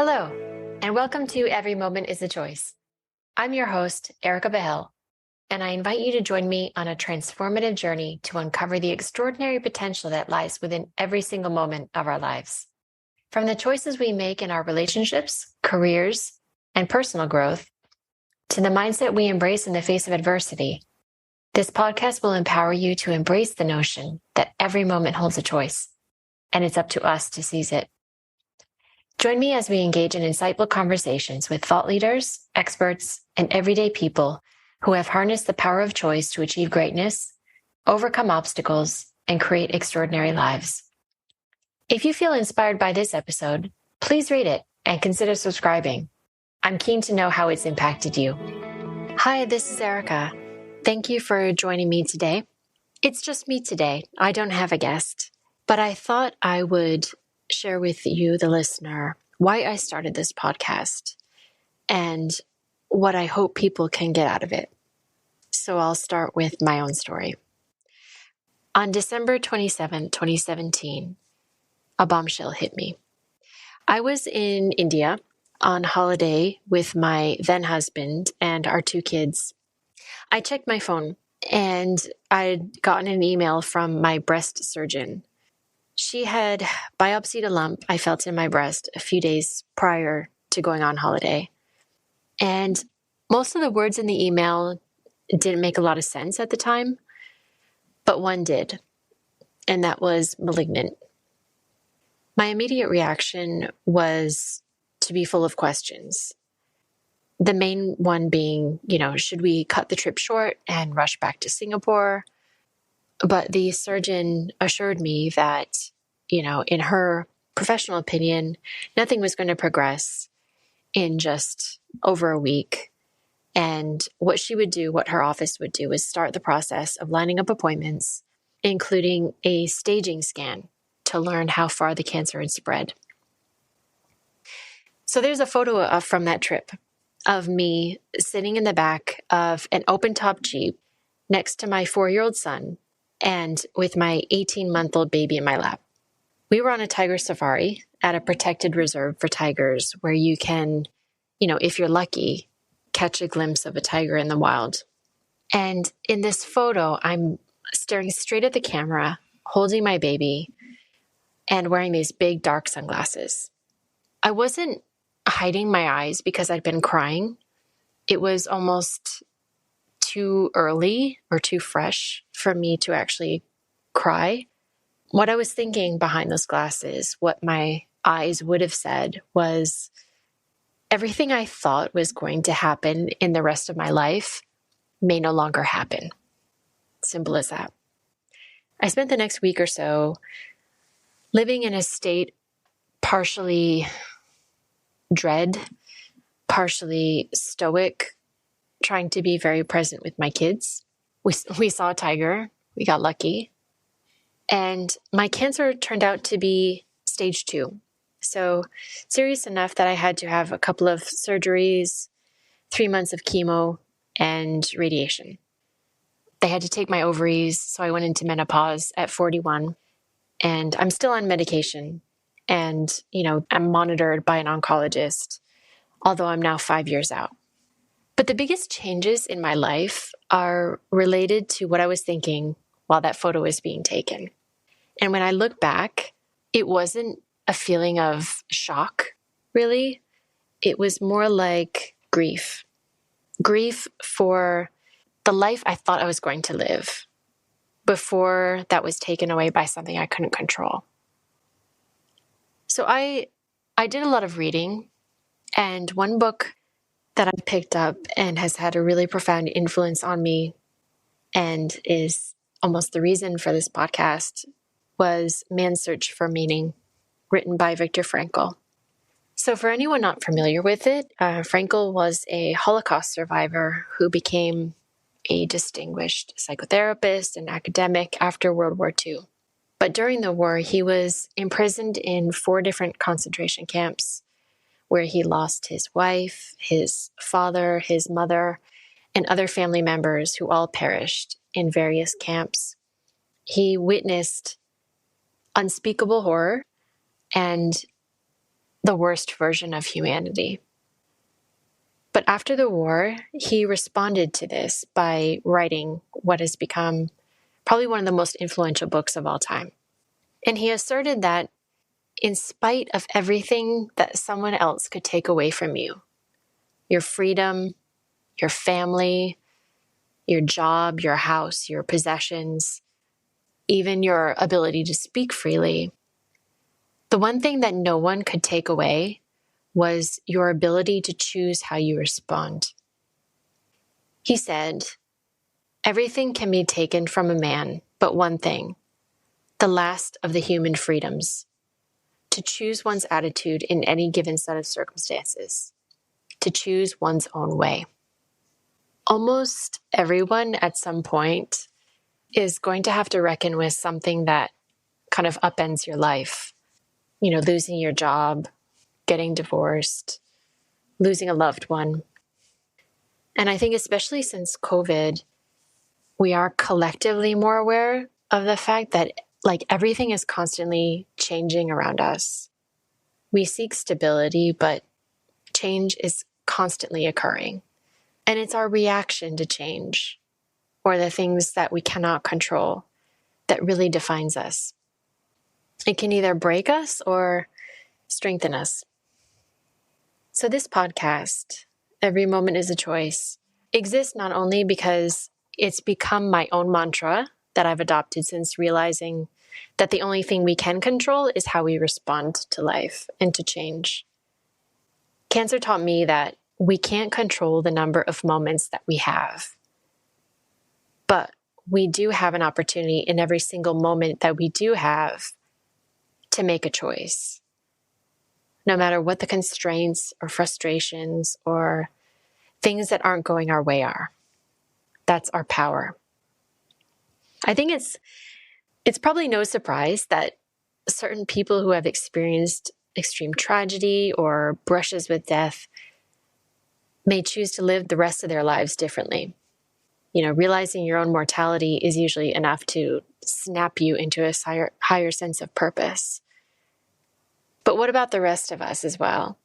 Hello, and welcome to Every Moment is a Choice. I'm your host, Erica Behel, and I invite you to join me on a transformative journey to uncover the extraordinary potential that lies within every single moment of our lives. From the choices we make in our relationships, careers, and personal growth, to the mindset we embrace in the face of adversity, this podcast will empower you to embrace the notion that every moment holds a choice, and it's up to us to seize it. Join me as we engage in insightful conversations with thought leaders, experts, and everyday people who have harnessed the power of choice to achieve greatness, overcome obstacles, and create extraordinary lives. If you feel inspired by this episode, please rate it and consider subscribing. I'm keen to know how it's impacted you. Hi, this is Erica. Thank you for joining me today. It's just me today. I don't have a guest, but I thought I would share with you, the listener, why I started this podcast and what I hope people can get out of it. So I'll start with my own story. On December 27, 2017, a bombshell hit me. I was in India on holiday with my then husband and our two kids. I checked my phone and I'd gotten an email from my breast surgeon. She had biopsied a lump I felt in my breast a few days prior to going on holiday. And most of the words in the email didn't make a lot of sense at the time, but one did, and that was malignant. My immediate reaction was to be full of questions. The main one being, should we cut the trip short and rush back to Singapore? But the surgeon assured me that, in her professional opinion, nothing was going to progress in just over a week. And what she would do, what her office would do, is start the process of lining up appointments, including a staging scan to learn how far the cancer had spread. So there's a photo from that trip of me sitting in the back of an open-top Jeep next to my 4-year-old son and with my 18-month-old baby in my lap. We were on a tiger safari at a protected reserve for tigers where you can, if you're lucky, catch a glimpse of a tiger in the wild. And in this photo, I'm staring straight at the camera, holding my baby, and wearing these big dark sunglasses. I wasn't hiding my eyes because I'd been crying. It was almost too early or too fresh for me to actually cry. What I was thinking behind those glasses, what my eyes would have said was, everything I thought was going to happen in the rest of my life may no longer happen. Simple as that. I spent the next week or so living in a state partially dread, partially stoic, trying to be very present with my kids. We saw a tiger. We got lucky. And my cancer turned out to be stage 2. So serious enough that I had to have a couple of surgeries, 3 months of chemo, and radiation. They had to take my ovaries, so I went into menopause at 41. And I'm still on medication. And, I'm monitored by an oncologist, although I'm now 5 years out. But the biggest changes in my life are related to what I was thinking while that photo was being taken. And when I look back, it wasn't a feeling of shock, really. It was more like grief. Grief for the life I thought I was going to live before that was taken away by something I couldn't control. So I did a lot of reading, and one book that I picked up and has had a really profound influence on me and is almost the reason for this podcast was Man's Search for Meaning, written by Viktor Frankl. So for anyone not familiar with it, Frankl was a Holocaust survivor who became a distinguished psychotherapist and academic after World War II. But during the war, he was imprisoned in 4 different concentration camps where he lost his wife, his father, his mother, and other family members who all perished in various camps. He witnessed unspeakable horror and the worst version of humanity. But after the war, he responded to this by writing what has become probably one of the most influential books of all time. And he asserted that in spite of everything that someone else could take away from you, your freedom, your family, your job, your house, your possessions, even your ability to speak freely, the one thing that no one could take away was your ability to choose how you respond. He said, "Everything can be taken from a man, but one thing, the last of the human freedoms, to choose one's attitude in any given set of circumstances, to choose one's own way." Almost everyone at some point is going to have to reckon with something that kind of upends your life. Losing your job, getting divorced, losing a loved one. And I think especially since COVID, we are collectively more aware of the fact that everything is constantly changing around us. We seek stability, but change is constantly occurring. And it's our reaction to change or the things that we cannot control that really defines us. It can either break us or strengthen us. So this podcast, Every Moment is a Choice, exists not only because it's become my own mantra that I've adopted since realizing that the only thing we can control is how we respond to life and to change. Cancer taught me that we can't control the number of moments that we have, but we do have an opportunity in every single moment that we do have to make a choice. No matter what the constraints or frustrations or things that aren't going our way are. That's our power. I think it's probably no surprise that certain people who have experienced extreme tragedy or brushes with death may choose to live the rest of their lives differently. Realizing your own mortality is usually enough to snap you into a higher sense of purpose. But what about the rest of us as well?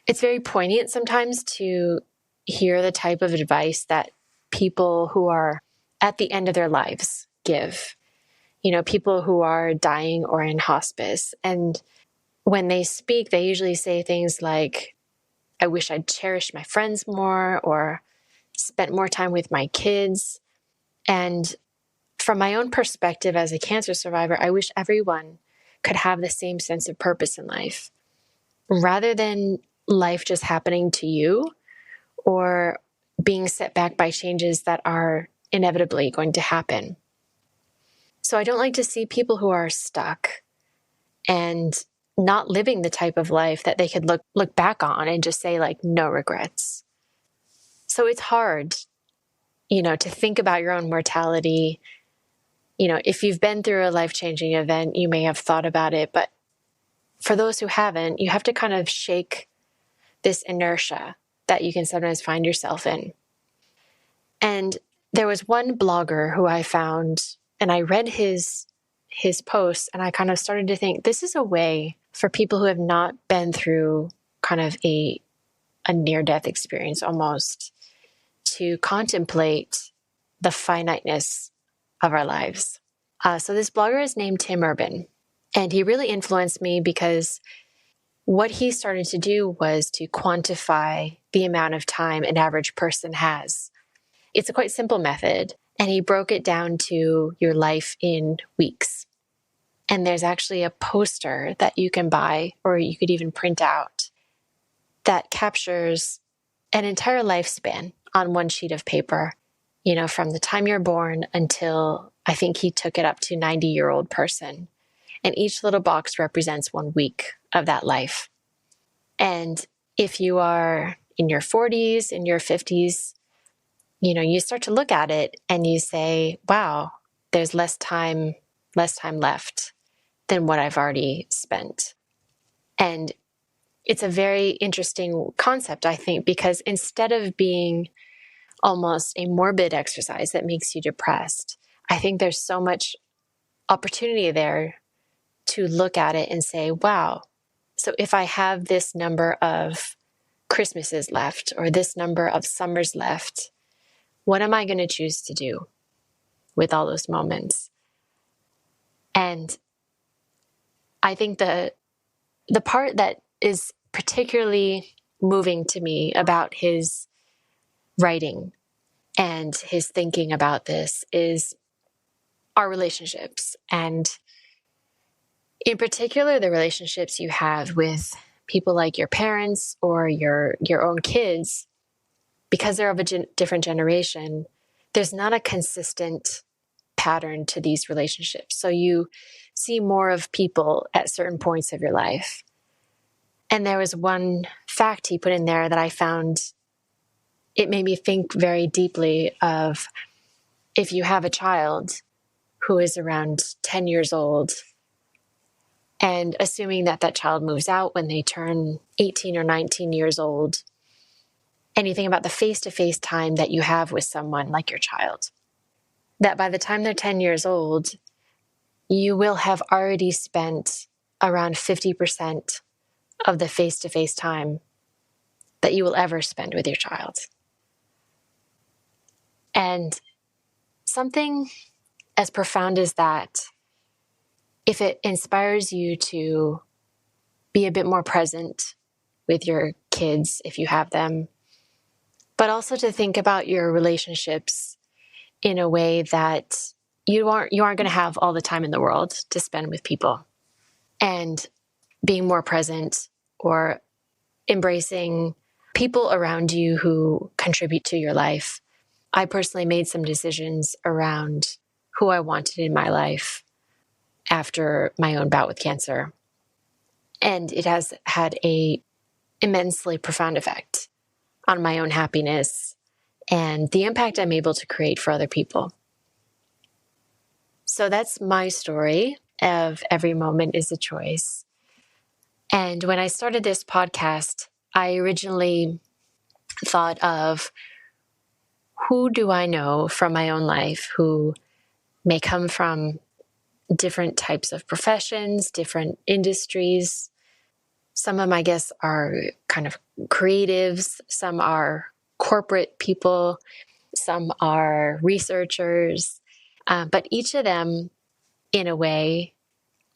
It's very poignant sometimes to hear the type of advice that people who are at the end of their lives give. People who are dying or in hospice. And when they speak, they usually say things like, "I wish I'd cherished my friends more," or "spent more time with my kids." And from my own perspective as a cancer survivor, I wish everyone could have the same sense of purpose in life, rather than life just happening to you or being set back by changes that are inevitably going to happen. So I don't like to see people who are stuck and not living the type of life that they could look back on and just say no regrets. So it's hard, to think about your own mortality. If you've been through a life-changing event, you may have thought about it, but for those who haven't, you have to kind of shake this inertia that you can sometimes find yourself in. And there was one blogger who I found, and I read his posts, and I kind of started to think, this is a way for people who have not been through kind of a near-death experience almost to contemplate the finiteness of our lives. So this blogger is named Tim Urban, and he really influenced me because what he started to do was to quantify the amount of time an average person has. It's a quite simple method, and he broke it down to your life in weeks. And there's actually a poster that you can buy, or you could even print out, that captures an entire lifespan on one sheet of paper, from the time you're born until, I think he took it up to 90-year-old person. And each little box represents 1 week of that life. And if you are in your 40s, in your 50s, you start to look at it and you say, wow, there's less time left than what I've already spent. And it's a very interesting concept, I think, because instead of being almost a morbid exercise that makes you depressed, I think there's so much opportunity there to look at it and say, wow, So if I have this number of Christmases left or this number of summers left, what am I going to choose to do with all those moments? And I think the part that is particularly moving to me about his writing and his thinking about this is our relationships, and in particular the relationships you have with people like your parents or your own kids. Because they're of a different generation, there's not a consistent pattern to these relationships. So you see more of people at certain points of your life. And there was one fact he put in there that I found, it made me think very deeply of, if you have a child who is around 10 years old, and assuming that that child moves out when they turn 18 or 19 years old, anything about the face-to-face time that you have with someone like your child, that by the time they're 10 years old, you will have already spent around 50% of the face-to-face time that you will ever spend with your child. And something as profound as that, if it inspires you to be a bit more present with your kids, if you have them, but also to think about your relationships in a way that you aren't going to have all the time in the world to spend with people, and being more present or embracing people around you who contribute to your life. I personally made some decisions around who I wanted in my life after my own bout with cancer. And it has had a immensely profound effect on my own happiness and the impact I'm able to create for other people. So that's my story of every moment is a choice. And when I started this podcast, I originally thought of, who do I know from my own life who may come from different types of professions, different industries. Some of them, I guess, are kind of creatives. Some are corporate people. Some are researchers. But each of them, in a way,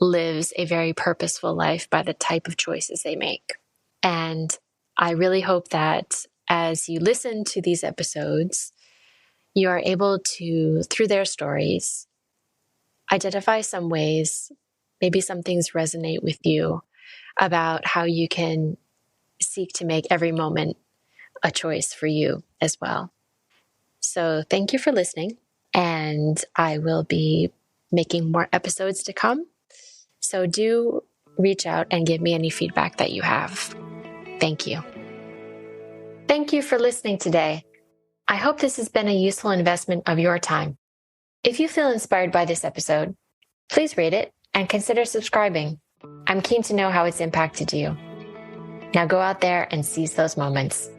lives a very purposeful life by the type of choices they make. And I really hope that as you listen to these episodes, you are able to, through their stories, identify some ways, maybe some things resonate with you about how you can seek to make every moment a choice for you as well. So thank you for listening, and I will be making more episodes to come. So do reach out and give me any feedback that you have. Thank you. Thank you for listening today. I hope this has been a useful investment of your time. If you feel inspired by this episode, please rate it and consider subscribing. I'm keen to know how it's impacted you. Now go out there and seize those moments.